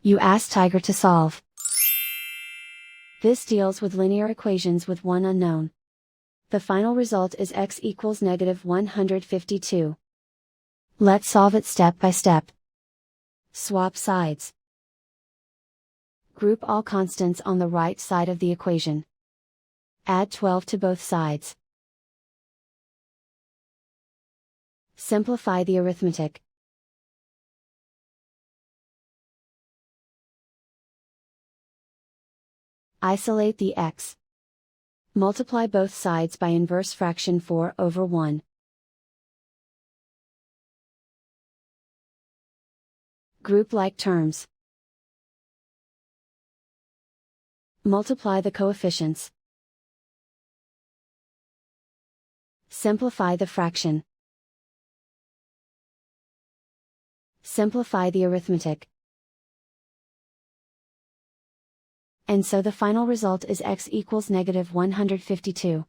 You ask Tiger to solve. This deals with linear equations with one unknown. The final result is x equals -152. Let's solve it step by step. Swap sides. Group all constants on the right side of the equation. Add 12 to both sides. Simplify the arithmetic. Isolate the x. Multiply both sides by inverse fraction 4/1. Group like terms. Multiply the coefficients. Simplify the fraction. Simplify the arithmetic. And so the final result is x equals -152.